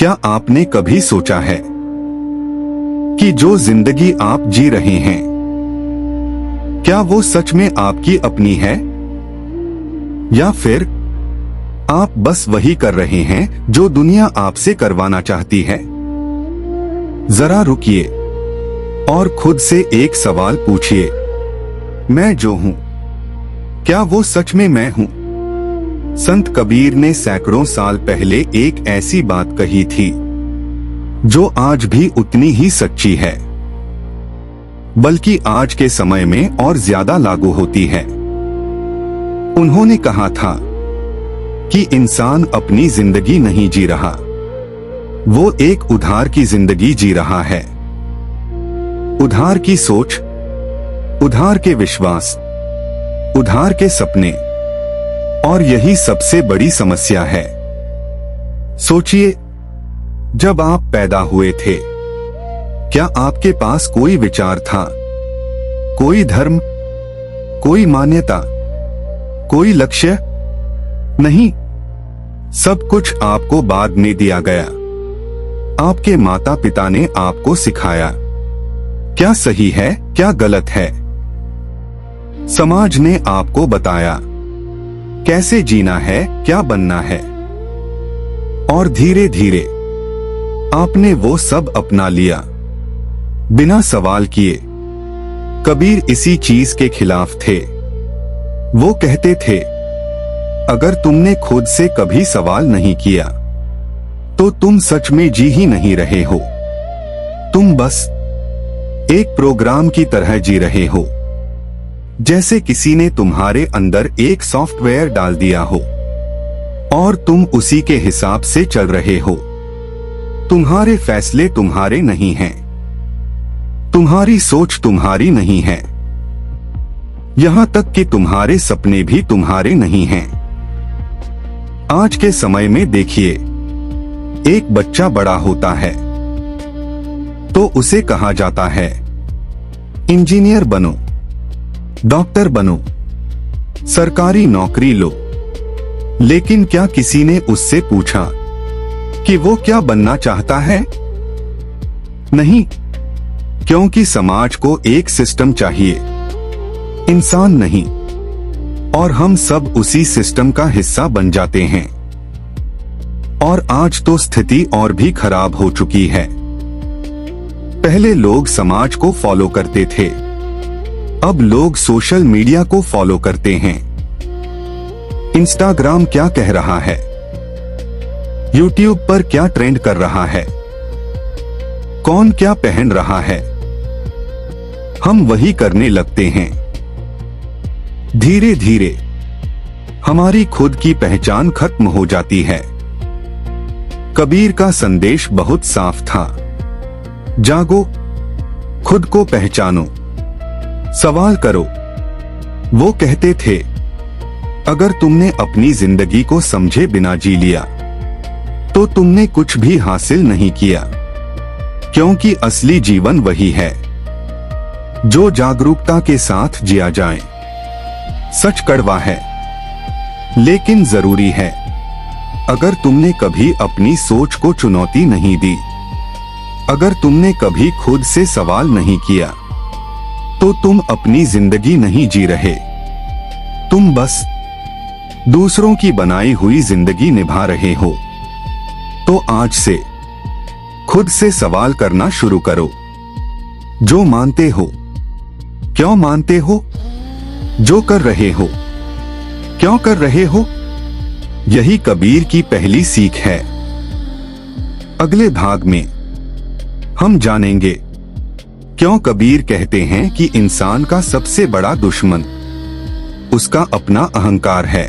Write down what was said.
क्या आपने कभी सोचा है कि जो जिंदगी आप जी रहे हैं, क्या वो सच में आपकी अपनी है, या फिर आप बस वही कर रहे हैं जो दुनिया आपसे करवाना चाहती है? जरा रुकिए और खुद से एक सवाल पूछिए, मैं जो हूं, क्या वो सच में मैं हूं? संत कबीर ने सैकड़ों साल पहले एक ऐसी बात कही थी जो आज भी उतनी ही सच्ची है, बल्कि आज के समय में और ज्यादा लागू होती है। उन्होंने कहा था कि इंसान अपनी जिंदगी नहीं जी रहा, वो एक उधार की जिंदगी जी रहा है। उधार की सोच, उधार के विश्वास, उधार के सपने, और यही सबसे बड़ी समस्या है। सोचिए, जब आप पैदा हुए थे, क्या आपके पास कोई विचार था, कोई धर्म, कोई मान्यता, कोई लक्ष्य? नहीं, सब कुछ आपको बाद में दिया गया। आपके माता पिता ने आपको सिखाया क्या सही है, क्या गलत है। समाज ने आपको बताया कैसे जीना है, क्या बनना है, और धीरे धीरे आपने वो सब अपना लिया बिना सवाल किए। कबीर इसी चीज के खिलाफ थे। वो कहते थे, अगर तुमने खुद से कभी सवाल नहीं किया तो तुम सच में जी ही नहीं रहे हो, तुम बस एक प्रोग्राम की तरह जी रहे हो, जैसे किसी ने तुम्हारे अंदर एक सॉफ्टवेयर डाल दिया हो और तुम उसी के हिसाब से चल रहे हो। तुम्हारे फैसले तुम्हारे नहीं हैं, तुम्हारी सोच तुम्हारी नहीं है, यहां तक कि तुम्हारे सपने भी तुम्हारे नहीं हैं। आज के समय में देखिए, एक बच्चा बड़ा होता है तो उसे कहा जाता है, इंजीनियर बनो, डॉक्टर बनो, सरकारी नौकरी लो। लेकिन क्या किसी ने उससे पूछा कि वो क्या बनना चाहता है? नहीं, क्योंकि समाज को एक सिस्टम चाहिए, इंसान नहीं, और हम सब उसी सिस्टम का हिस्सा बन जाते हैं। और आज तो स्थिति और भी खराब हो चुकी है। पहले लोग समाज को फॉलो करते थे, अब लोग सोशल मीडिया को फॉलो करते हैं। इंस्टाग्राम क्या कह रहा है, यूट्यूब पर क्या ट्रेंड कर रहा है, कौन क्या पहन रहा है, हम वही करने लगते हैं। धीरे धीरे हमारी खुद की पहचान खत्म हो जाती है। कबीर का संदेश बहुत साफ था, जागो, खुद को पहचानो, सवाल करो। वो कहते थे, अगर तुमने अपनी जिंदगी को समझे बिना जी लिया तो तुमने कुछ भी हासिल नहीं किया, क्योंकि असली जीवन वही है जो जागरूकता के साथ जिया जाए। सच कड़वा है, लेकिन जरूरी है। अगर तुमने कभी अपनी सोच को चुनौती नहीं दी, अगर तुमने कभी खुद से सवाल नहीं किया, तो तुम अपनी जिंदगी नहीं जी रहे, तुम बस दूसरों की बनाई हुई जिंदगी निभा रहे हो। तो आज से खुद से सवाल करना शुरू करो। जो मानते हो, क्यों मानते हो? जो कर रहे हो, क्यों कर रहे हो? यही कबीर की पहली सीख है। अगले भाग में हम जानेंगे क्यों कबीर कहते हैं कि इंसान का सबसे बड़ा दुश्मन उसका अपना अहंकार है।